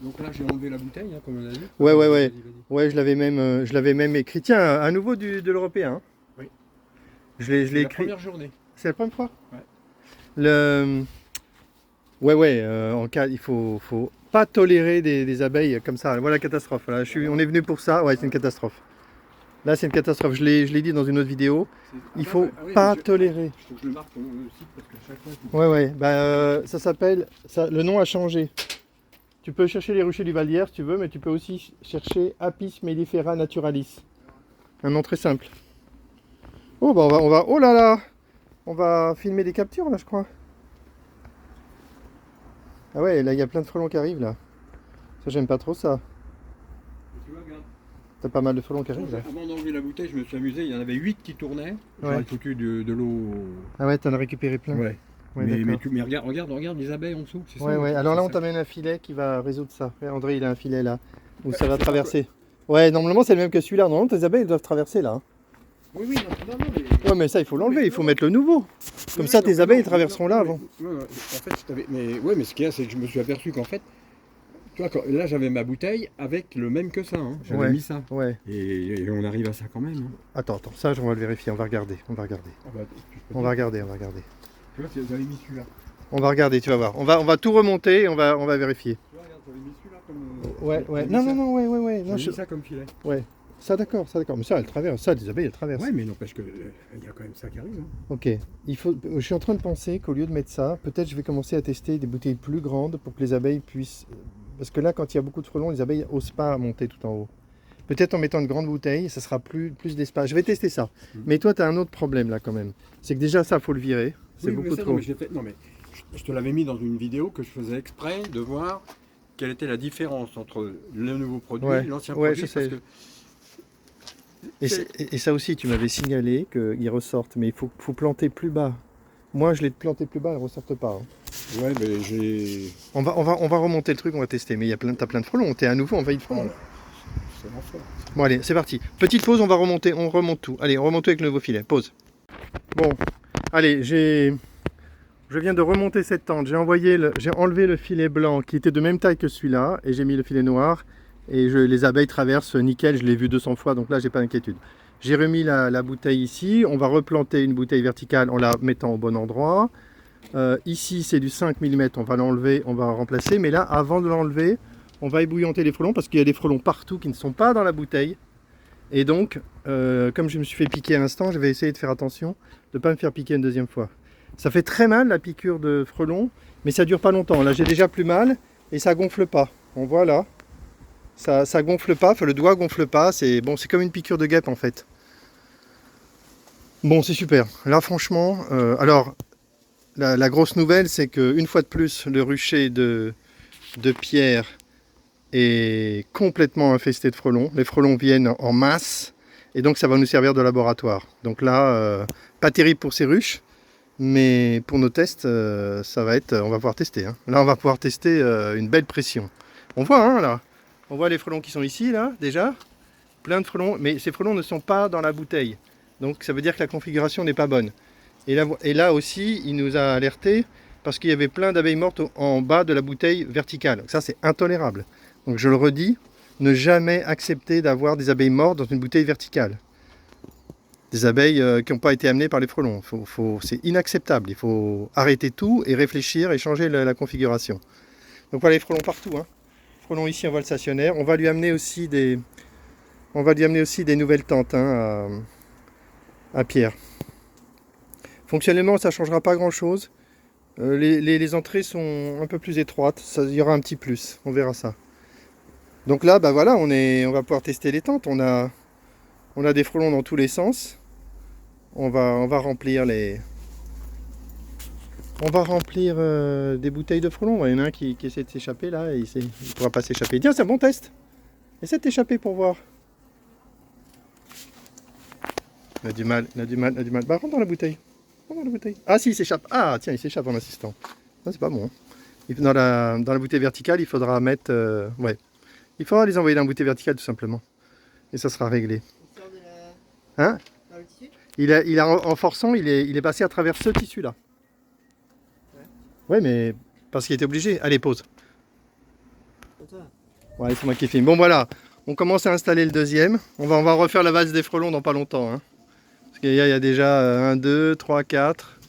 Donc là, j'ai enlevé la bouteille, hein, comme on a dit. Ouais, ouais, Vas-y, ouais. vas-y. Ouais, je l'avais même écrit. Tiens, à nouveau de l'européen. Hein. Oui. Je l'ai C'est la écrit. première journée. C'est la première fois. Ouais. Le... Ouais, ouais, en cas, il faut pas tolérer des abeilles comme ça. Voilà la catastrophe. Là, on est venu pour ça. Ouais, c'est une catastrophe. Là, c'est une catastrophe. Je l'ai dit dans une autre vidéo. Il faut pas tolérer. Il faut que je le marque sur le site parce qu'à chaque fois. Ouais, ouais. Bah, ça s'appelle. Le nom a changé. Tu peux chercher les ruchers du Valdière si tu veux, mais tu peux aussi chercher Apis mellifera naturalis. Un nom très simple. Oh, bah, oh là là! On va filmer des captures là, je crois. Ah ouais, là, il y a plein de frelons qui arrivent là. Ça, j'aime pas trop ça. Tu vois, regarde. T'as pas mal de frelons qui arrivent là. Avant d'enlever la bouteille, je me suis amusé. Il y en avait 8 qui tournaient. Ouais. J'aurais foutu de l'eau. Ah ouais, t'en as récupéré plein. Ouais. Ouais, Mais regarde les abeilles en dessous. Ouais, ouais. Alors là, on t'amène un filet qui va résoudre ça. Ouais, André, il a un filet là, où ça va traverser. Ouais, normalement, c'est le même que celui-là. Normalement, tes abeilles elles doivent traverser là. Hein. Oui, oui, non, mais... Ouais, mais ça, il faut l'enlever. Il faut mettre le nouveau. Comme ça, tes abeilles traverseront là avant. En fait, mais ce qu'il y a, c'est que je me suis aperçu qu'en fait, tu vois, là, j'avais ma bouteille avec le même que ça. Hein. J'avais mis ça. Ouais. Et on arrive à ça quand même. Hein. Attends, ça, on va le vérifier. On va regarder. Ah bah, On va regarder. Tu vois, j'avais mis celui-là. On va regarder, tu vas voir. On va tout remonter et on va vérifier. Tu vois, regarde, j'avais mis celui-là comme... Ouais. Non, ouais. Non, J'ai mis ça comme filet. Ouais. Ça, d'accord. Mais ça, elle traverse. Ça, des abeilles, elles traversent. Ouais, mais n'empêche que il y a quand même ça qui arrive. Hein. Ok. Je suis en train de penser qu'au lieu de mettre ça, peut-être je vais commencer à tester des bouteilles plus grandes pour que les abeilles puissent... Parce que là, quand il y a beaucoup de frelons, les abeilles n'osent pas monter tout en haut. Peut-être en mettant une grande bouteille, ça sera plus d'espace. Je vais tester ça. Mais toi, tu as un autre problème là quand même. C'est que déjà, ça, faut le virer. C'est beaucoup trop. Non, mais je te l'avais mis dans une vidéo que je faisais exprès de voir quelle était la différence entre le nouveau produit et l'ancien produit. Je sais. Parce que et ça aussi, tu m'avais signalé qu'ils ressortent, mais il faut planter plus bas. Moi, je l'ai planté plus bas, elles ne ressortent pas. Hein. Ouais, mais j'ai... On va remonter le truc, on va tester. Mais t'as plein de frelons, t'es à nouveau envahi de frelons. C'est l'enfer. Bon, allez, c'est parti. Petite pause, on remonte tout. Allez, on remonte tout avec le nouveau filet. Pause. Bon, allez, je viens de remonter cette tente. J'ai enlevé le filet blanc qui était de même taille que celui-là et j'ai mis le filet noir. Et les abeilles traversent nickel, je l'ai vu 200 fois, donc là, j'ai pas d'inquiétude. J'ai remis la bouteille ici. On va replanter une bouteille verticale en la mettant au bon endroit. Ici, c'est du 5 mm. On va l'enlever, on va remplacer. Mais là, avant de l'enlever, on va ébouillanter les frelons parce qu'il y a des frelons partout qui ne sont pas dans la bouteille. Et donc, comme je me suis fait piquer à l'instant, je vais essayer de faire attention de ne pas me faire piquer une deuxième fois. Ça fait très mal la piqûre de frelons, mais ça dure pas longtemps. Là, j'ai déjà plus mal et ça gonfle pas. On voit là, ça gonfle pas, enfin, le doigt gonfle pas. C'est comme une piqûre de guêpe en fait. Bon, c'est super. Là, franchement, alors la grosse nouvelle, c'est qu'une fois de plus, le rucher de pierre est complètement infesté de frelons. Les frelons viennent en masse et donc ça va nous servir de laboratoire. Donc là, pas terrible pour ces ruches, mais pour nos tests, ça va être, on va pouvoir tester. Hein. Là, on va pouvoir tester une belle pression. On voit, hein, là, on voit les frelons qui sont ici, là, déjà, plein de frelons, mais ces frelons ne sont pas dans la bouteille. Donc ça veut dire que la configuration n'est pas bonne. Et là aussi, il nous a alerté parce qu'il y avait plein d'abeilles mortes en bas de la bouteille verticale. Donc ça, c'est intolérable. Donc je le redis, ne jamais accepter d'avoir des abeilles mortes dans une bouteille verticale. Des abeilles qui n'ont pas été amenées par les frelons. C'est inacceptable. Il faut arrêter tout et réfléchir et changer la configuration. Donc voilà les frelons partout. Hein. Frelons ici en vol stationnaire. On va lui amener aussi des nouvelles tentes hein, à Pierre. Fonctionnellement, ça ne changera pas grand-chose. Les entrées sont un peu plus étroites. Il y aura un petit plus. On verra ça. Donc là, bah voilà, on va pouvoir tester les tentes. On a des frelons dans tous les sens. On va remplir des bouteilles de frelons. Il y en a un qui essaie de s'échapper là, et il ne pourra pas s'échapper. Tiens, c'est un bon test. Essaie de t'échapper pour voir. Il a du mal. Bah rentre dans la bouteille. Ah si, il s'échappe. Ah tiens, il s'échappe en insistant. Ça, c'est pas bon. Dans la bouteille verticale, il faudra mettre... ouais. Il faudra les envoyer dans la bouteille verticale tout simplement. Et ça sera réglé. Il sort de la... Hein? Dans le tissu? En forçant, il est passé à travers ce tissu-là. Ouais, mais parce qu'il était obligé. Allez, pause. Ouais, c'est moi qui filme. Bon, voilà. On commence à installer le deuxième. On va refaire la valse des frelons dans pas longtemps. Hein. Parce qu'il y a déjà 1, 2, 3, 4.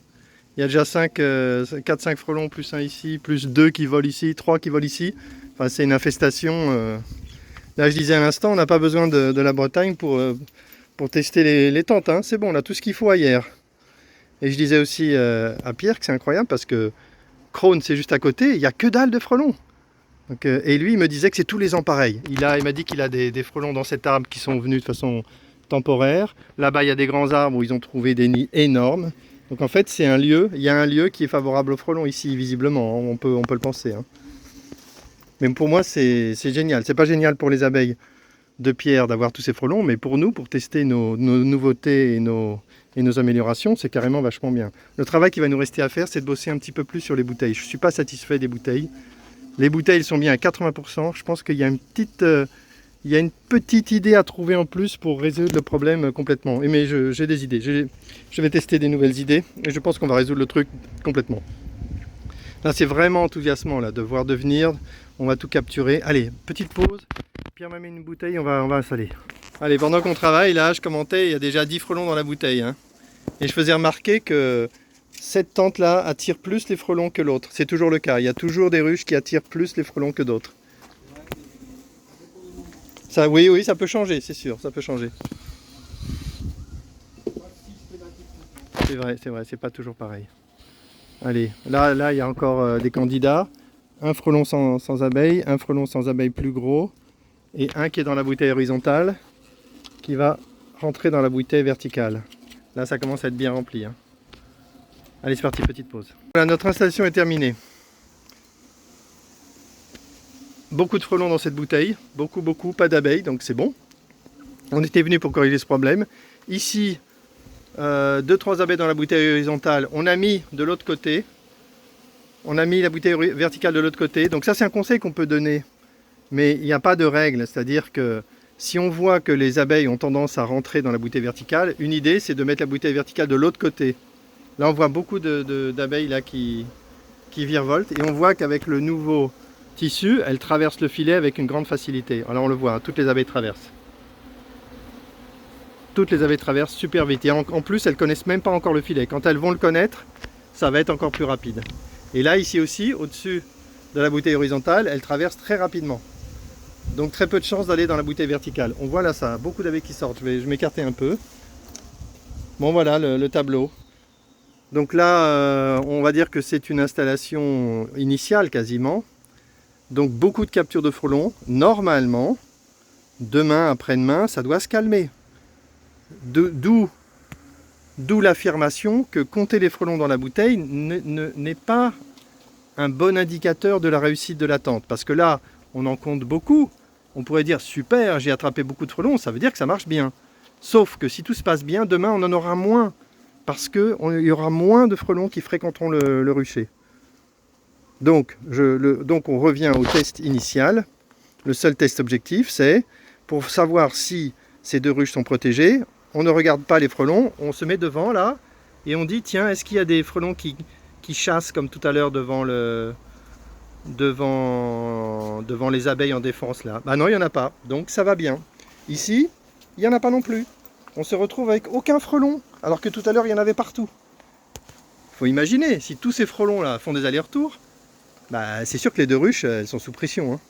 Il y a déjà 4-5 frelons, plus un ici, plus 2 qui volent ici, 3 qui volent ici. Enfin, c'est une infestation. Là, je disais à l'instant, on n'a pas besoin de la Bretagne pour tester les tentes. Hein. C'est bon, on a tout ce qu'il faut ailleurs. Et je disais aussi à Pierre que c'est incroyable parce que Crône, c'est juste à côté, il n'y a que dalle de frelons. Donc, et lui, il me disait que c'est tous les ans pareil. Il m'a dit qu'il a des frelons dans cet arbre qui sont venus de façon temporaire. Là-bas, il y a des grands arbres où ils ont trouvé des nids énormes. Donc en fait, il y a un lieu qui est favorable aux frelons ici, visiblement. On peut le penser. Hein. Mais pour moi, c'est génial. C'est pas génial pour les abeilles de Pierre d'avoir tous ces frelons, mais pour nous, pour tester nos nouveautés et nos améliorations, c'est carrément vachement bien. Le travail qui va nous rester à faire, c'est de bosser un petit peu plus sur les bouteilles. Je ne suis pas satisfait des bouteilles. Les bouteilles sont bien à 80%. Je pense qu'il y a une petite idée à trouver en plus pour résoudre le problème complètement. Mais j'ai des idées. Je vais tester des nouvelles idées et je pense qu'on va résoudre le truc complètement. Là, c'est vraiment enthousiasmant là, de voir devenir. On va tout capturer. Allez, petite pause. Pierre m'a mis une bouteille, on va installer. Allez, pendant qu'on travaille, là, je commentais, il y a déjà 10 frelons dans la bouteille. Hein. Et je faisais remarquer que cette tente-là attire plus les frelons que l'autre. C'est toujours le cas. Il y a toujours des ruches qui attirent plus les frelons que d'autres. Ça, oui, ça peut changer, c'est sûr, ça peut changer. C'est vrai, c'est pas toujours pareil. Allez, là, il y a encore des candidats. Un frelon sans abeille, un frelon sans abeille plus gros, et un qui est dans la bouteille horizontale, qui va rentrer dans la bouteille verticale. Là, ça commence à être bien rempli. Hein. Allez, c'est parti, petite pause. Voilà, notre installation est terminée. Beaucoup de frelons dans cette bouteille, beaucoup, pas d'abeilles, donc c'est bon. On était venu pour corriger ce problème. Ici, 2-3 abeilles dans la bouteille horizontale. On a mis de l'autre côté. On a mis la bouteille verticale de l'autre côté. Donc ça, c'est un conseil qu'on peut donner. Mais il n'y a pas de règle. C'est-à-dire que si on voit que les abeilles ont tendance à rentrer dans la bouteille verticale, une idée, c'est de mettre la bouteille verticale de l'autre côté. Là, on voit beaucoup d'abeilles là qui virevoltent. Et on voit qu'avec le nouveau tissu, elles traversent le filet avec une grande facilité. Alors on le voit, hein, toutes les abeilles traversent. Toutes les abeilles traversent super vite. Et en plus, elles ne connaissent même pas encore le filet. Quand elles vont le connaître, ça va être encore plus rapide. Et là, ici aussi, au-dessus de la bouteille horizontale, elles traversent très rapidement. Donc très peu de chances d'aller dans la bouteille verticale. On voit là ça, beaucoup d'abeilles qui sortent. Je vais m'écarter un peu. Bon voilà le tableau. Donc là, on va dire que c'est une installation initiale quasiment. Donc beaucoup de captures de frelons. Normalement, demain, après-demain, ça doit se calmer. D'où l'affirmation que compter les frelons dans la bouteille n'est pas un bon indicateur de la réussite de la tente. Parce que là, on en compte beaucoup. On pourrait dire, super, j'ai attrapé beaucoup de frelons, ça veut dire que ça marche bien. Sauf que si tout se passe bien, demain, on en aura moins. Parce qu'il y aura moins de frelons qui fréquenteront le rucher. Donc on revient au test initial. Le seul test objectif, c'est pour savoir si ces deux ruches sont protégées. On ne regarde pas les frelons, on se met devant là, et on dit, tiens, est-ce qu'il y a des frelons qui chassent comme tout à l'heure devant les abeilles en défense là? Bah non, il n'y en a pas, donc ça va bien. Ici, il n'y en a pas non plus. On se retrouve avec aucun frelon, alors que tout à l'heure, il y en avait partout. Il faut imaginer, si tous ces frelons là font des allers-retours, bah, c'est sûr que les deux ruches, elles sont sous pression. Hein.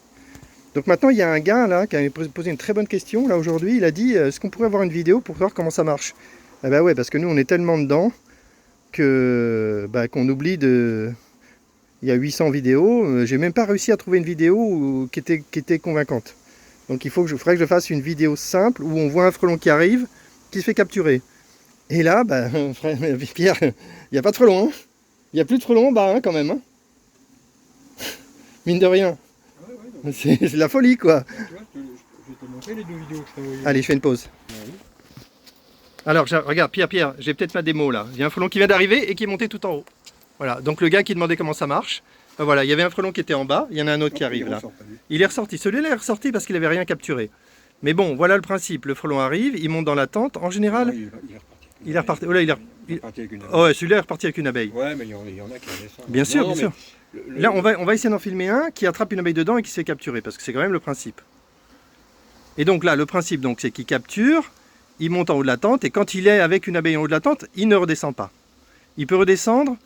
Donc maintenant, il y a un gars là qui a posé une très bonne question. Là aujourd'hui, il a dit, est-ce qu'on pourrait avoir une vidéo pour voir comment ça marche? Eh ben ouais, parce que nous, on est tellement dedans que qu'on oublie de... Il y a 800 vidéos. J'ai même pas réussi à trouver une vidéo qui était convaincante. Donc il faudrait que je fasse une vidéo simple où on voit un frelon qui arrive, qui se fait capturer. Et là, Pierre, il n'y a pas de frelon. Hein. Il n'y a plus de frelon en bas hein, quand même. Hein. Mine de rien. C'est la folie quoi. Je vais te montrer les deux vidéos que je t'ai envoyées. Allez, je fais une pause. Alors, regarde, Pierre, j'ai peut-être ma démo là. Il y a un frelon qui vient d'arriver et qui est monté tout en haut. Voilà, donc le gars qui demandait comment ça marche. Voilà, il y avait un frelon qui était en bas, il y en a un autre qui arrive là. Il est ressorti. Celui-là est ressorti parce qu'il n'avait rien capturé. Mais bon, voilà le principe. Le frelon arrive, il monte dans la tente. En général, il est reparti. Oh là, Parti avec une abeille. Oh, ouais, celui-là est reparti avec une abeille. Ouais, mais il y en a qui redescendent. Bien sûr, Non, bien sûr. mais Là, on va essayer d'en filmer un qui attrape une abeille dedans et qui se fait capturer, parce que c'est quand même le principe. Et donc là, le principe, donc, c'est qu'il capture, il monte en haut de la tente, et quand il est avec une abeille en haut de la tente, il ne redescend pas. Il peut redescendre,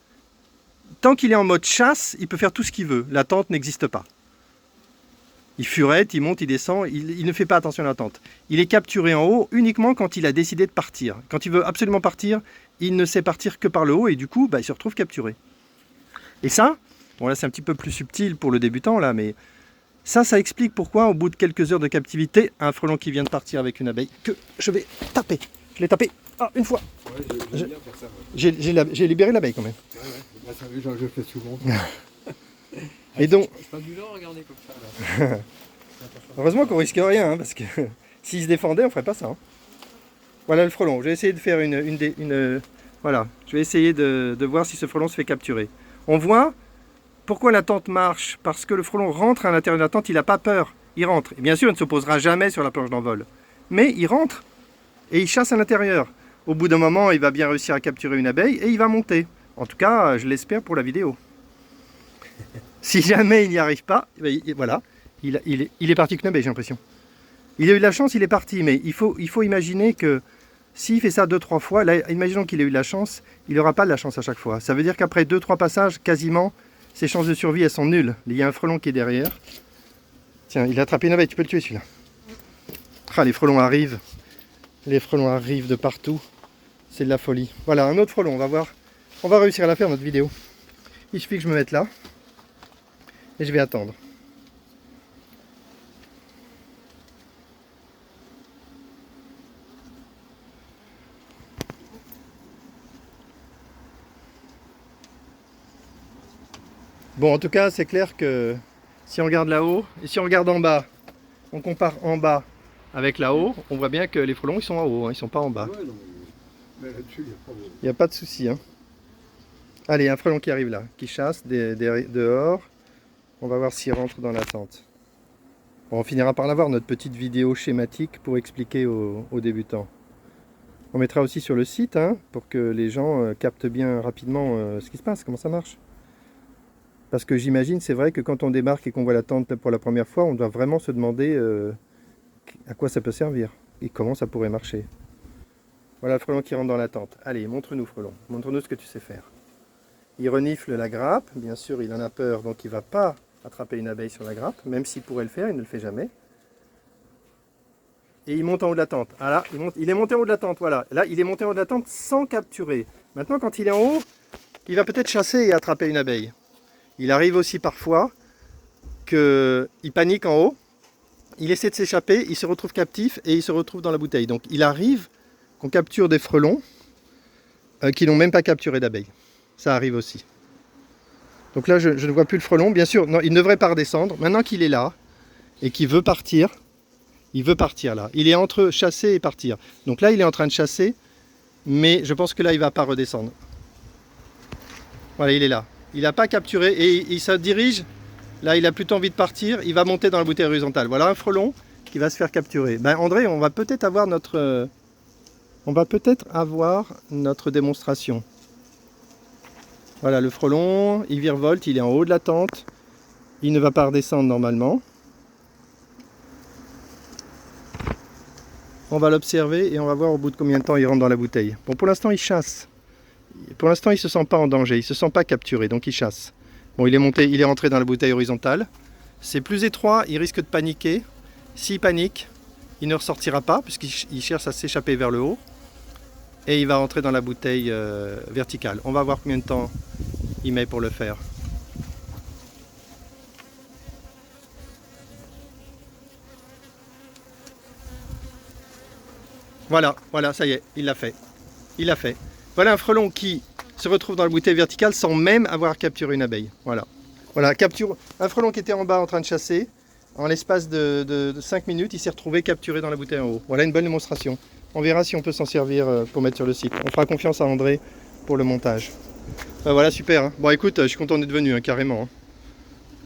tant qu'il est en mode chasse, il peut faire tout ce qu'il veut. La tente n'existe pas. Il furette, il monte, il descend, il ne fait pas attention à la tente. Il est capturé en haut uniquement quand il a décidé de partir. Quand il veut absolument partir, il ne sait partir que par le haut, et du coup, il se retrouve capturé. Et ça, bon là c'est un petit peu plus subtil pour le débutant là, mais ça explique pourquoi au bout de quelques heures de captivité, un frelon qui vient de partir avec une abeille, que je vais taper. Je l'ai tapé une fois. Ouais, j'aime bien faire ça. Ouais. J'ai libéré l'abeille quand même. Ouais, ouais. Bah, ça, je fais souvent. Et donc, Je passe du temps à regarder comme ça. Là. heureusement qu'on risque rien, hein, parce que s'il se défendait, on ferait pas ça. Hein. Voilà le frelon. Je vais essayer de faire voilà. Je vais essayer de voir si ce frelon se fait capturer. On voit pourquoi la tente marche, parce que le frelon rentre à l'intérieur de la tente, il n'a pas peur, il rentre. Et bien sûr, il ne se posera jamais sur la planche d'envol, mais il rentre et il chasse à l'intérieur. Au bout d'un moment, il va bien réussir à capturer une abeille et il va monter. En tout cas, je l'espère pour la vidéo. Si jamais il n'y arrive pas, voilà, il est parti avec une abeille, j'ai l'impression. Il a eu de la chance, il est parti, mais il faut imaginer que s'il fait ça 2-3 fois, là, imaginons qu'il ait eu de la chance, il n'aura pas de la chance à chaque fois. Ça veut dire qu'après 2-3 passages, quasiment, ses chances de survie, elles sont nulles. Il y a un frelon qui est derrière. Tiens, il a attrapé une abeille, tu peux le tuer celui-là. Ah, les frelons arrivent. Les frelons arrivent de partout. C'est de la folie. Voilà, un autre frelon, on va voir. On va réussir à la faire, notre vidéo. Il suffit que je me mette là. Et je vais attendre. Bon, en tout cas, c'est clair que si on regarde là-haut et si on regarde en bas, on compare en bas avec là-haut, on voit bien que les frelons, ils sont en haut, hein, ils sont pas en bas. Ouais, non, mais là-dessus, Il n'y a pas de souci. Hein. Allez, un frelon qui arrive là, qui chasse dehors. On va voir s'il rentre dans la tente. Bon, on finira par l'avoir, notre petite vidéo schématique pour expliquer aux débutants. On mettra aussi sur le site hein, pour que les gens captent bien rapidement ce qui se passe, comment ça marche. Parce que j'imagine, c'est vrai que quand on débarque et qu'on voit la tente pour la première fois, on doit vraiment se demander à quoi ça peut servir et comment ça pourrait marcher. Voilà le frelon qui rentre dans la tente. Allez, montre-nous frelon, montre-nous ce que tu sais faire. Il renifle la grappe, bien sûr il en a peur, donc il ne va pas attraper une abeille sur la grappe, même s'il pourrait le faire, il ne le fait jamais. Et il monte en haut de la tente. Ah là, il est monté en haut de la tente, voilà. Là, il est monté en haut de la tente sans capturer. Maintenant, quand il est en haut, il va peut-être chasser et attraper une abeille. Il arrive aussi parfois qu'il panique en haut, il essaie de s'échapper, il se retrouve captif et il se retrouve dans la bouteille. Donc il arrive qu'on capture des frelons qui n'ont même pas capturé d'abeilles. Ça arrive aussi. Donc là je ne vois plus le frelon, bien sûr, non, il ne devrait pas redescendre. Maintenant qu'il est là et qu'il veut partir, il veut partir là. Il est entre chasser et partir. Donc là il est en train de chasser, mais je pense que là il ne va pas redescendre. Voilà, il est là. Il n'a pas capturé et il se dirige. Là, il a plutôt envie de partir. Il va monter dans la bouteille horizontale. Voilà un frelon qui va se faire capturer. Ben, André, on va peut-être avoir notre démonstration. Voilà le frelon. Il virevolte. Il est en haut de la tente. Il ne va pas redescendre normalement. On va l'observer et on va voir au bout de combien de temps il rentre dans la bouteille. Bon, pour l'instant, il chasse. Pour l'instant, il ne se sent pas en danger, il ne se sent pas capturé, donc il chasse. Bon, il est rentré dans la bouteille horizontale. C'est plus étroit, il risque de paniquer. S'il panique, il ne ressortira pas, puisqu'il cherche à s'échapper vers le haut. Et il va rentrer dans la bouteille verticale. On va voir combien de temps il met pour le faire. Voilà, ça y est, il l'a fait. Il l'a fait. Voilà un frelon qui se retrouve dans la bouteille verticale sans même avoir capturé une abeille. Voilà, un frelon qui était en bas en train de chasser, en l'espace de 5 minutes, il s'est retrouvé capturé dans la bouteille en haut. Voilà une bonne démonstration. On verra si on peut s'en servir pour mettre sur le site. On fera confiance à André pour le montage. Ben voilà, super. Hein. Bon écoute, je suis content d'être venu, hein, carrément. Hein.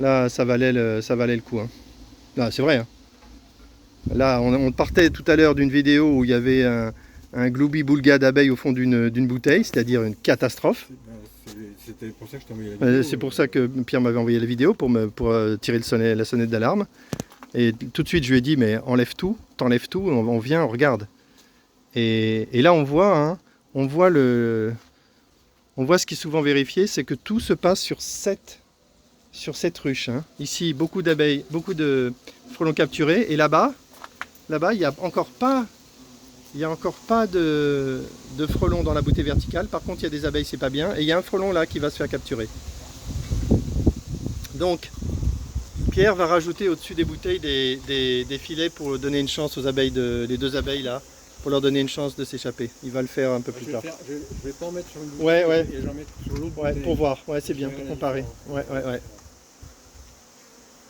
Là, ça valait le coup. Hein. Là, c'est vrai. Hein. Là, on partait tout à l'heure d'une vidéo où il y avait un gloubi-boulga d'abeilles au fond d'une bouteille, c'est-à-dire une catastrophe. C'était pour ça que je t'ai envoyé la vidéo. C'est pour ça que Pierre m'avait envoyé la vidéo pour tirer la sonnette d'alarme. Et tout de suite, je lui ai dit, mais enlève tout, t'enlèves tout, on vient, on regarde. Et là, on voit, hein, on voit ce qui est souvent vérifié, c'est que tout se passe sur cette ruche. Hein. Ici, beaucoup d'abeilles, beaucoup de frelons capturés. Et là-bas, il n'y a encore pas, de frelons dans la bouteille verticale. Par contre, il y a des abeilles, c'est pas bien. Et il y a un frelon là qui va se faire capturer. Donc, Pierre va rajouter au-dessus des bouteilles des filets pour donner une chance aux abeilles, les 2 abeilles là, pour leur donner une chance de s'échapper. Il va le faire un peu plus tard. Je vais pas en mettre sur une bouteille Ouais. et je vais en mettre sur l'autre Ouais, bouteille. pour voir. Ouais, c'est bien, pour comparer. Ouais.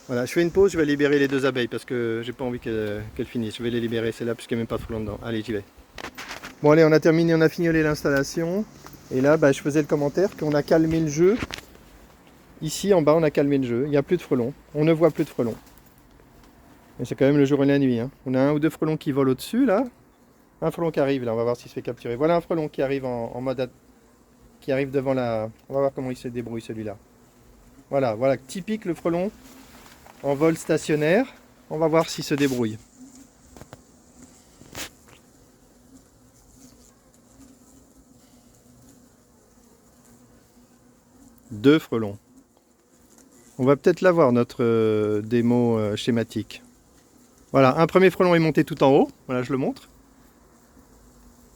Voilà, je fais une pause, je vais libérer les 2 abeilles parce que j'ai pas envie qu'elles finissent. Je vais les libérer, c'est là puisqu'il n'y a même pas de frelons dedans. Allez, j'y vais. Bon, allez, on a terminé, on a fignolé l'installation. Et là, je faisais le commentaire qu'on a calmé le jeu. Ici, en bas, on a calmé le jeu. Il n'y a plus de frelons. On ne voit plus de frelons. Mais c'est quand même le jour et la nuit. Hein. On a 1 ou 2 frelons qui volent au-dessus, là. Un frelon qui arrive, là. On va voir s'il se fait capturer. Voilà un frelon qui arrive en mode... qui arrive devant la... On va voir comment il se débrouille, celui-là. Voilà, typique le frelon en vol stationnaire. On va voir s'il se débrouille. Deux frelons. On va peut-être l'avoir, notre démo schématique. Voilà, un premier frelon est monté tout en haut. Voilà, je le montre.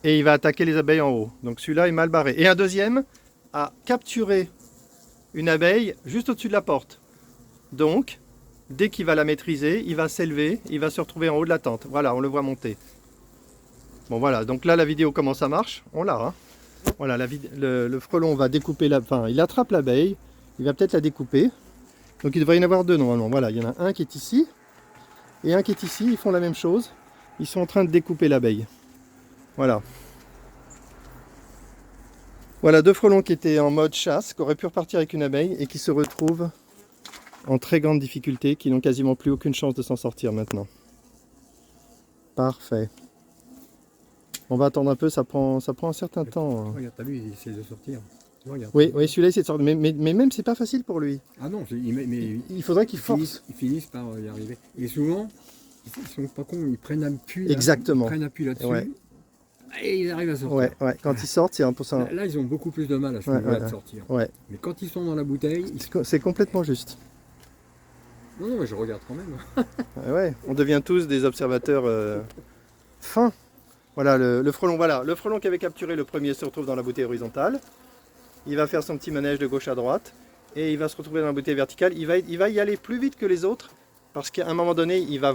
Et il va attaquer les abeilles en haut. Donc celui-là est mal barré. Et un deuxième a capturé une abeille juste au-dessus de la porte. Donc, dès qu'il va la maîtriser, il va s'élever, il va se retrouver en haut de la tente. Voilà, on le voit monter. Bon voilà, donc là la vidéo comment ça marche, on l'a. Hein. Voilà, le frelon va découper il attrape l'abeille, il va peut-être la découper. Donc il devrait y en avoir 2 normalement. Voilà, il y en a un qui est ici et un qui est ici. Ils font la même chose. Ils sont en train de découper l'abeille. Voilà. Voilà 2 frelons qui étaient en mode chasse, qui auraient pu repartir avec une abeille et qui se retrouvent en très grande difficulté, qui n'ont quasiment plus aucune chance de s'en sortir maintenant. Parfait. On va attendre un peu, ça prend un certain temps. Regarde, t'as vu, il essaie de sortir. Regarde. Oui, celui-là essaie de sortir, mais même c'est pas facile pour lui. Ah non, Il faudrait qu'il force. Ils finissent par y arriver. Et souvent, ils sont pas cons, ils prennent appui. Exactement. Ils prennent appui là-dessus. Ouais. Et ils arrivent à sortir. Ouais. Quand ils sortent, c'est 1%. Là, ils ont beaucoup plus de mal à de sortir. Ouais. Mais quand ils sont dans la bouteille, c'est complètement juste. Non, mais je regarde quand même. Ouais, on devient tous des observateurs fins. Voilà le frelon. Voilà, le frelon qui avait capturé le premier se retrouve dans la bouteille horizontale. Il va faire son petit manège de gauche à droite et il va se retrouver dans la bouteille verticale. Il va y aller plus vite que les autres parce qu'à un moment donné, il va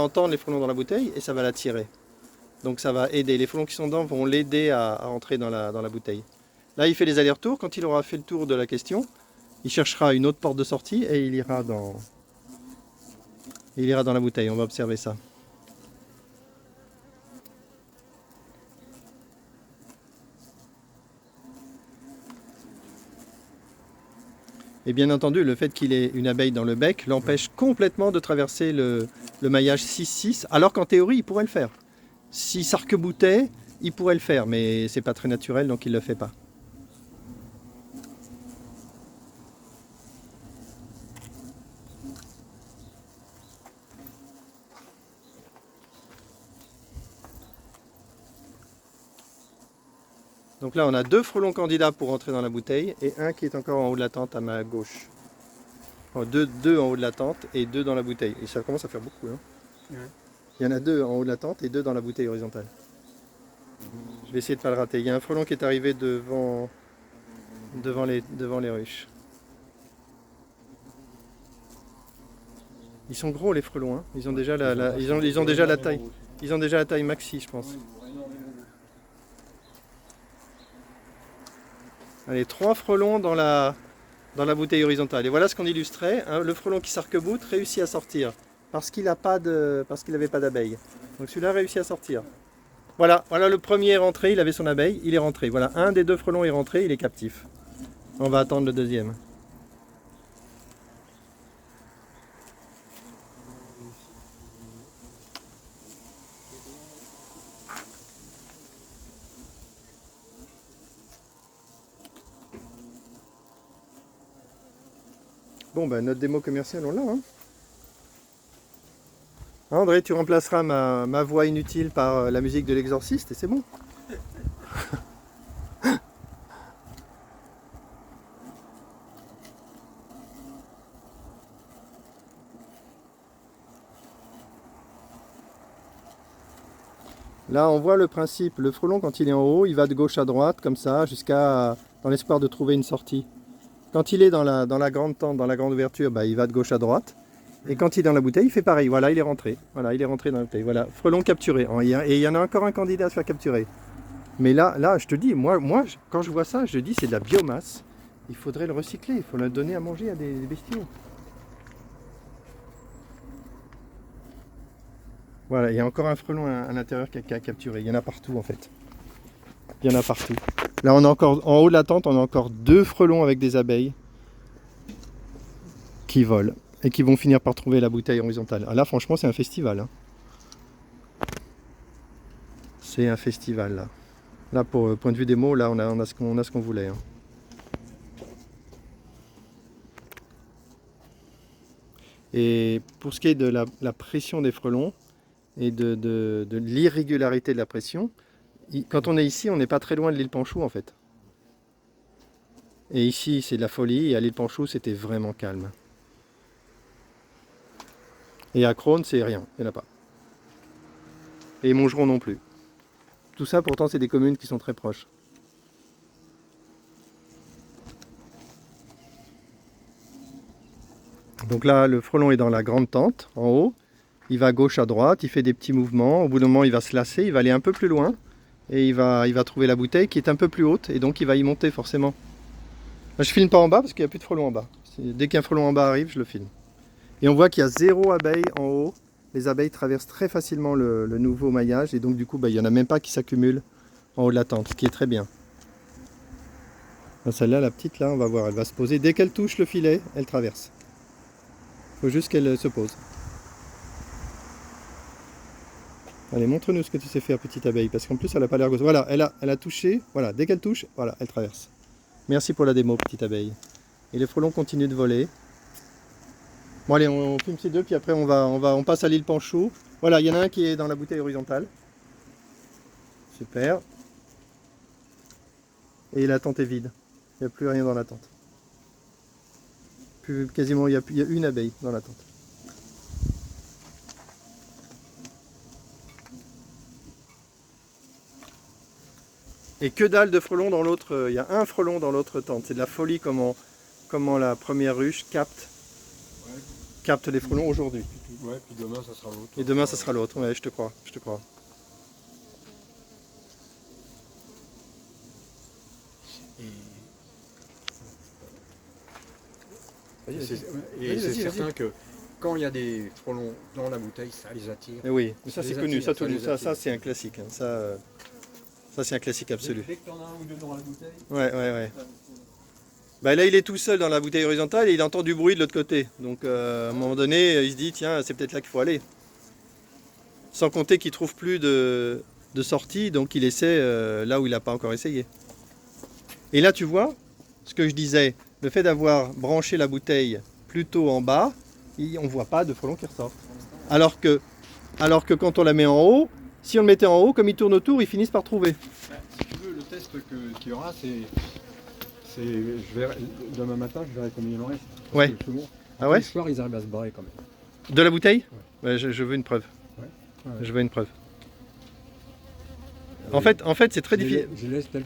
entendre les frelons dans la bouteille et ça va l'attirer. Donc ça va aider. Les frelons qui sont dedans vont l'aider à entrer dans la bouteille. Là, il fait les allers-retours. Quand il aura fait le tour de la question, il cherchera une autre porte de sortie et il ira dans la bouteille. On va observer ça. Et bien entendu, le fait qu'il ait une abeille dans le bec l'empêche complètement de traverser le maillage 6-6, alors qu'en théorie, il pourrait le faire. S'il s'arc-boutait, il pourrait le faire, mais c'est pas très naturel, donc il ne le fait pas. Donc là, on a 2 frelons candidats pour entrer dans la bouteille et un qui est encore en haut de la tente à ma gauche. Oh, deux en haut de la tente et 2 dans la bouteille. Et ça commence à faire beaucoup. Hein. Ouais. Il y en a 2 en haut de la tente et 2 dans la bouteille horizontale. Je vais essayer de ne pas le rater. Il y a un frelon qui est arrivé devant les ruches. Ils sont gros les frelons. Hein. Ils ont déjà ils ont déjà la taille. Ils ont déjà la taille maxi, je pense. Allez, 3 frelons dans la bouteille horizontale. Et voilà ce qu'on illustrait. Hein, le frelon qui s'arc-boute réussit à sortir parce qu'il n'avait pas d'abeille. Donc celui-là réussit à sortir. Voilà le premier est rentré, il avait son abeille, il est rentré. Voilà, un des 2 frelons est rentré, il est captif. On va attendre le deuxième. Bon, ben, notre démo commerciale, on l'a. Hein. André, tu remplaceras ma voix inutile par la musique de l'exorciste et c'est bon. Là, on voit le principe. Le frelon, quand il est en haut, il va de gauche à droite, comme ça, jusqu'à dans l'espoir de trouver une sortie. Quand il est dans la grande tente, dans la grande ouverture, bah, il va de gauche à droite. Et quand il est dans la bouteille, il fait pareil. Voilà, il est rentré. Voilà, il est rentré dans la bouteille. Voilà, frelon capturé. Et il y en a encore un candidat à se faire capturer. Mais là, je te dis, moi, quand je vois ça, je dis, c'est de la biomasse. Il faudrait le recycler. Il faut le donner à manger à des bestiaux. Voilà, il y a encore un frelon à l'intérieur qui a capturé. Il y en a partout en fait. Il y en a partout. Là, on a encore, en haut de la tente, on a encore 2 frelons avec des abeilles qui volent et qui vont finir par trouver la bouteille horizontale. Ah, là, franchement, c'est un festival. Hein. C'est un festival là. Là, pour point de vue des mots, là, on a ce qu'on voulait. Hein. Et pour ce qui est de la pression des frelons, et de l'irrégularité de la pression, quand on est ici, on n'est pas très loin de l'île Panchou en fait. Et ici, c'est de la folie, et à l'île Panchou, c'était vraiment calme. Et à Crône, c'est rien, il n'y en a pas. Et Montgeron non plus. Tout ça, pourtant, c'est des communes qui sont très proches. Donc là, le frelon est dans la grande tente, en haut. Il va à gauche, à droite, il fait des petits mouvements. Au bout d'un moment, il va se lasser, il va aller un peu plus loin. Et il va trouver la bouteille qui est un peu plus haute. Et donc, il va y monter forcément. Là, je filme pas en bas parce qu'il n'y a plus de frelons en bas. Dès qu'un frelon en bas arrive, je le filme. Et on voit qu'il y a 0 abeille en haut. Les abeilles traversent très facilement le nouveau maillage. Et donc, du coup, bah, il n'y en a même pas qui s'accumulent en haut de la tente, ce qui est très bien. Celle-là, la petite, là, on va voir, elle va se poser. Dès qu'elle touche le filet, elle traverse. Il faut juste qu'elle se pose. Allez, montre-nous ce que tu sais faire, petite abeille, parce qu'en plus, elle n'a pas l'air grosse. Voilà, elle a touché. Voilà, dès qu'elle touche, voilà, elle traverse. Merci pour la démo, petite abeille. Et les frelons continuent de voler. Bon, allez, on filme ces deux, puis après, on passe à l'île Panchou. Voilà, il y en a un qui est dans la bouteille horizontale. Super. Et la tente est vide. Il n'y a plus rien dans la tente. Quasiment, il y a une abeille dans la tente. Et que dalle de frelons dans l'autre, il y a un frelon dans l'autre tente. C'est de la folie comment la première ruche capte les frelons aujourd'hui. Ouais, puis demain ça sera l'autre. Et demain ça sera l'autre, ouais, je te crois. Et c'est certain que quand il y a des frelons dans la bouteille, ça les attire. Et oui, mais ça c'est connu, ça c'est un classique. Hein. Ça c'est un classique absolu. Dès que tu en as un ou deux dans la bouteille. Ouais. Bah là il est tout seul dans la bouteille horizontale et il entend du bruit de l'autre côté. Donc à un moment donné, il se dit tiens, c'est peut-être là qu'il faut aller. Sans compter qu'il trouve plus de sortie, donc il essaie là où il n'a pas encore essayé. Et là tu vois, ce que je disais, le fait d'avoir branché la bouteille plutôt en bas, on ne voit pas de frelons qui ressortent. Alors que quand on la met en haut, si on le mettait en haut, comme ils tournent autour, ils finissent par trouver. Si tu veux, le test qu'il y aura, demain matin, je verrai combien il en reste. Ouais. Ah ouais. Ce soir, ils arrivent à se barrer quand même. De la bouteille ? Ouais, je veux une preuve. Ouais. Je veux une preuve. En fait, c'est très difficile.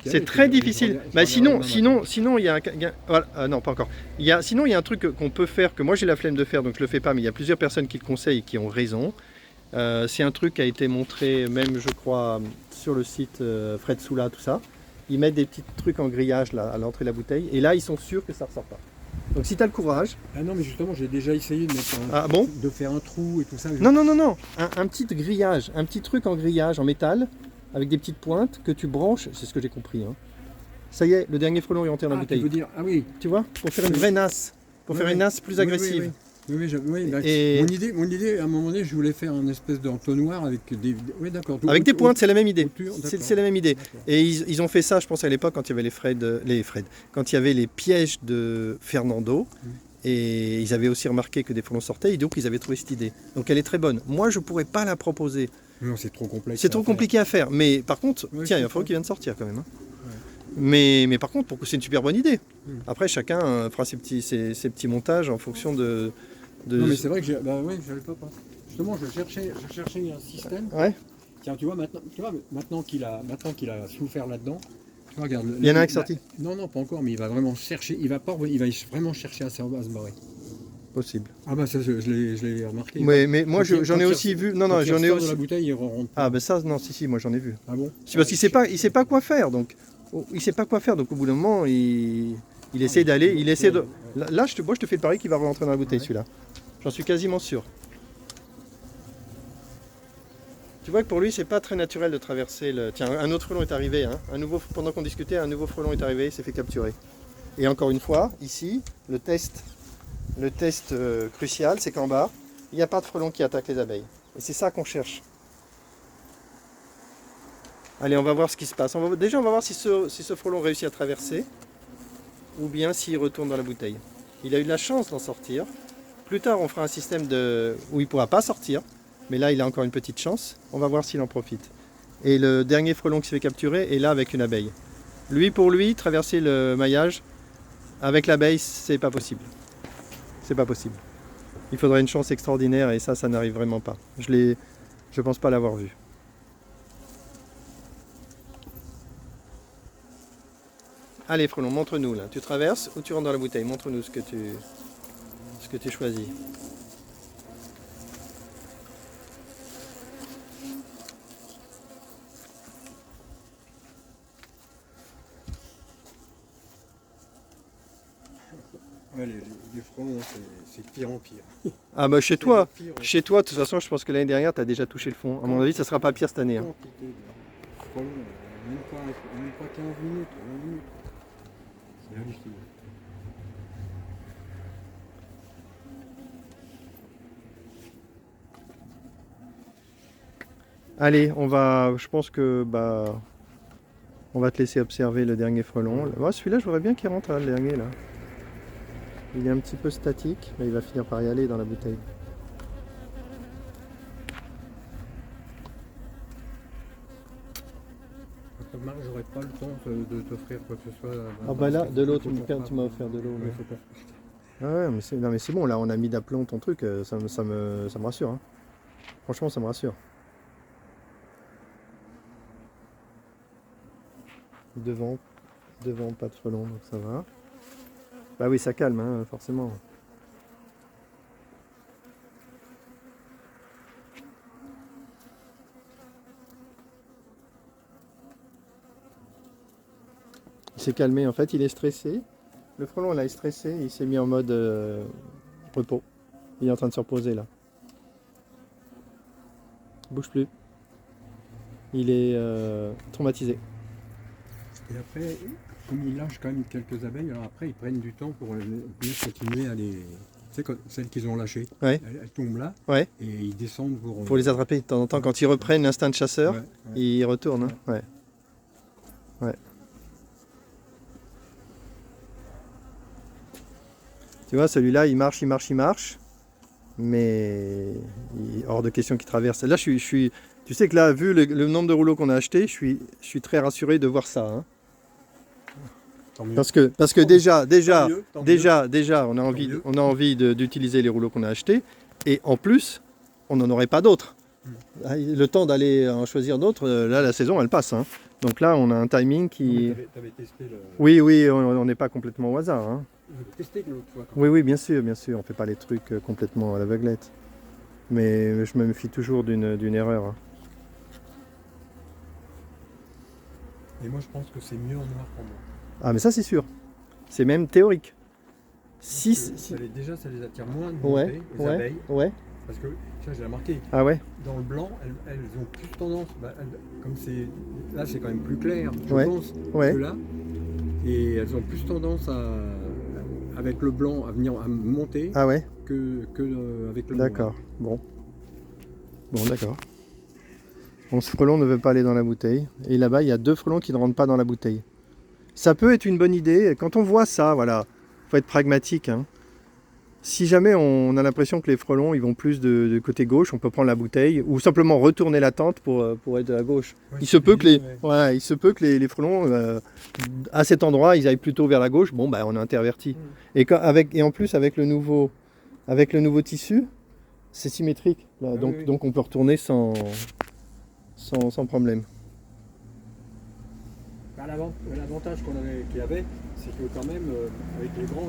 C'est très difficile. Bah, sinon, il y a voilà, non, pas encore. Sinon, il y a un truc qu'on peut faire, que moi j'ai la flemme de faire, donc je le fais pas, mais il y a plusieurs personnes qui le conseillent et qui ont raison. C'est un truc qui a été montré, même je crois, sur le site Fred Soula, tout ça. Ils mettent des petits trucs en grillage là, à l'entrée de la bouteille, et là, ils sont sûrs que ça ne ressort pas. Donc si tu as le courage... Ah non, mais justement, j'ai déjà essayé de mettre de faire un trou et tout ça. Non. Un petit grillage, un petit truc en grillage, en métal, avec des petites pointes que tu branches, c'est ce que j'ai compris. Hein. Ça y est, le dernier frelon est rentré dans la bouteille. Tu veux dire, ah oui. Tu vois, pour faire une vraie nasse, faire une nasse plus agressive. Oui, mon idée, à un moment donné, je voulais faire un espèce d'entonnoir avec des... Oui, d'accord. Avec des pointes, c'est la même idée. C'est la même idée. Et ils ont fait ça, je pense, à l'époque, quand il y avait quand il y avait les pièges de Fernando. Et ils avaient aussi remarqué que des frelons sortaient, et donc ils avaient trouvé cette idée. Donc elle est très bonne. Moi, je pourrais pas la proposer. Non, c'est trop complexe. C'est trop compliqué à faire. Mais par contre, Ouais, tiens, il y a un frelon qui vient de sortir quand même. Hein. Mais par contre, c'est une super bonne idée. Après, chacun fera ses petits montages en fonction de... Non, mais c'est vrai que je l'avais pas. Justement, je cherchais un système. Ouais. Tiens, tu vois, maintenant qu'il a souffert là-dedans, tu vois, regarde. Il y en a un qui est sorti. Non, pas encore, mais il va vraiment chercher, il va vraiment chercher à se barrer. Possible. Ah bah ça, je l'ai remarqué. Mais moi, j'en ai aussi vu. Non, j'en ai aussi. Dans la bouteille, il rentre. Ah ben ça, non, si, moi j'en ai vu. Ah bon? C'est parce qu'il sait pas quoi faire, donc il sait pas quoi faire, donc au bout d'un moment, il essaie d'aller, il essaie de. Là, je te fais le pari qu'il va rentrer dans la bouteille, celui-là. J'en suis quasiment sûr. Tu vois que pour lui, c'est pas très naturel de traverser le. Tiens, un autre frelon est arrivé, hein. Pendant qu'on discutait, un nouveau frelon est arrivé, il s'est fait capturer. Et encore une fois, ici, le test crucial, c'est qu'en bas, il n'y a pas de frelon qui attaque les abeilles. Et c'est ça qu'on cherche. Allez, on va voir ce qui se passe. Déjà, on va voir si ce frelon réussit à traverser, ou bien s'il retourne dans la bouteille. Il a eu de la chance d'en sortir. Plus tard, on fera un système où il ne pourra pas sortir. Mais là, il a encore une petite chance. On va voir s'il en profite. Et le dernier frelon qui se fait capturer est là avec une abeille. Pour lui, traverser le maillage avec l'abeille, c'est pas possible. C'est pas possible. Il faudrait une chance extraordinaire et ça n'arrive vraiment pas. Je pense pas l'avoir vu. Allez frelon, montre-nous là. Tu traverses ou tu rentres dans la bouteille? Montre-nous ce que tu choisis. Ouais, les frelons, c'est de pire en pire. Ah bah chez toi, de toute façon, je pense que l'année dernière, tu as déjà touché le fond. À mon avis, ça sera pas pire cette année. Hein. Frelons, même pas 15 minutes, 20 minutes. C'est hallucinant. Allez, je pense que on va te laisser observer le dernier frelon. Ouais, celui-là, je voudrais bien qu'il rentre, là, le dernier là. Il est un petit peu statique, mais il va finir par y aller dans la bouteille. Marc, j'aurais pas le temps de t'offrir quoi que ce soit. Ah bah là, de l'eau, tu m'as offert de l'eau. Ouais, faut pas. Ah ouais, mais c'est bon, là, on a mis d'aplomb ton truc, ça me rassure. Hein. Franchement, ça me rassure. Devant, pas de frelon, donc ça va. Bah oui, ça calme, hein, forcément. Il s'est calmé, en fait, il est stressé. Le frelon, là, est stressé, il s'est mis en mode repos. Il est en train de se reposer, là. Il bouge plus. Il est traumatisé. Et après, comme ils lâchent quand même quelques abeilles, alors après ils prennent du temps pour continuer à les. Tu sais, celles qu'ils ont lâchées, ouais. elles tombent là, ouais. Et ils descendent pour les attraper de temps en temps. Quand ils reprennent l'instinct de chasseur, ils retournent. Hein. Ouais. Tu vois, celui-là, il marche. Mais hors de question qu'il traverse. Là, tu sais que là, vu le nombre de rouleaux qu'on a achetés, je suis très rassuré de voir ça. Hein. Parce que déjà, on a envie d'utiliser les rouleaux qu'on a achetés, et en plus, on n'en aurait pas d'autres. Le temps d'aller en choisir d'autres, là, la saison, elle passe. Hein. Donc là, on a un timing qui... T'avais testé le... Oui, on n'est pas complètement au hasard. Hein. Testé l'autre fois. Oui, bien sûr, on fait pas les trucs complètement à l'aveuglette. Mais je me méfie toujours d'une erreur. Hein. Et moi, je pense que c'est mieux en noir qu'en blanc. Ah mais ça c'est sûr, c'est même théorique. Déjà ça les attire moins de monter, les abeilles. Ouais. Parce que ça j'ai remarqué. Ah ouais. Dans le blanc, elles ont plus tendance, comme c'est là c'est quand même plus clair, je pense, que là. Et elles ont plus tendance avec le blanc à venir à monter que avec le noir. D'accord. Bon, d'accord. Bon, ce frelon ne veut pas aller dans la bouteille. Et là-bas, il y a 2 frelons qui ne rentrent pas dans la bouteille. Ça peut être une bonne idée. Quand on voit ça, voilà, faut être pragmatique. Hein. Si jamais on a l'impression que les frelons ils vont plus de côté gauche, on peut prendre la bouteille ou simplement retourner la tente pour être de la gauche. Ouais, Il se peut que il se peut que les frelons à cet endroit ils aillent plutôt vers la gauche. Bon bah on est interverti. Et en plus avec le nouveau tissu, c'est symétrique. Là, donc on peut retourner sans problème. Bah, l'avantage qu'il y avait, c'est que quand même avec les grands,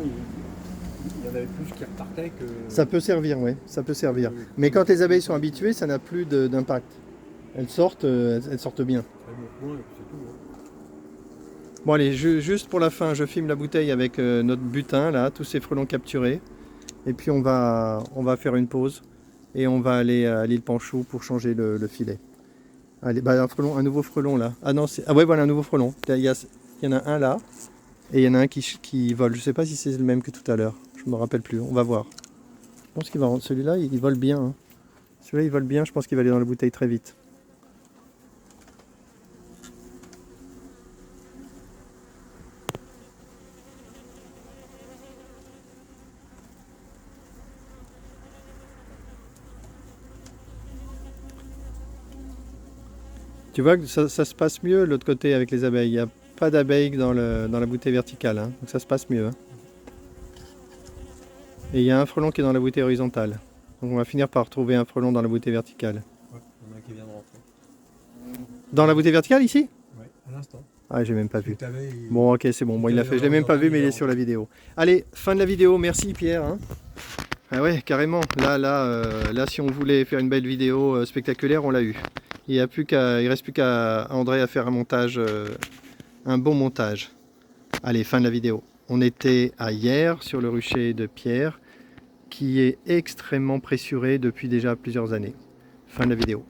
il y en avait plus qui repartaient que... Ça peut servir, oui, ça peut servir. Mais quand les abeilles sont habituées, ça n'a plus d'impact. Elles sortent bien. Bon allez, juste pour la fin, je filme la bouteille avec notre butin, là, tous ces frelons capturés. Et puis on va faire une pause. Et on va aller à l'île Panchou pour changer le filet. Allez, bah un nouveau frelon là. Ah non, ah ouais, voilà un nouveau frelon. Il y en a un là. Et il y en a un qui vole. Je sais pas si c'est le même que tout à l'heure. Je me rappelle plus. On va voir. Je pense qu'il va. Celui-là, il vole bien. Hein. Celui-là, il vole bien. Je pense qu'il va aller dans la bouteille très vite. Tu vois que ça se passe mieux de l'autre côté avec les abeilles. Il n'y a pas d'abeilles dans la bouteille verticale. Hein. Donc ça se passe mieux. Hein. Et il y a un frelon qui est dans la bouteille horizontale. Donc on va finir par retrouver un frelon dans la bouteille verticale. Ouais, il y en a un qui vient de rentrer. Dans la bouteille verticale ici? Ouais, à l'instant. Ah, j'ai même pas vu. Bon, ok, c'est bon. Bon, il l'a fait. Je l'ai même pas vu, mais il est sur la vidéo. Allez, fin de la vidéo. Merci Pierre. Hein. Ah ouais, carrément. Là, si on voulait faire une belle vidéo spectaculaire, on l'a eu. Il reste plus qu'à André à faire un montage, un bon montage. Allez, fin de la vidéo. On était à Hyères sur le rucher de Pierre, qui est extrêmement pressuré depuis déjà plusieurs années. Fin de la vidéo.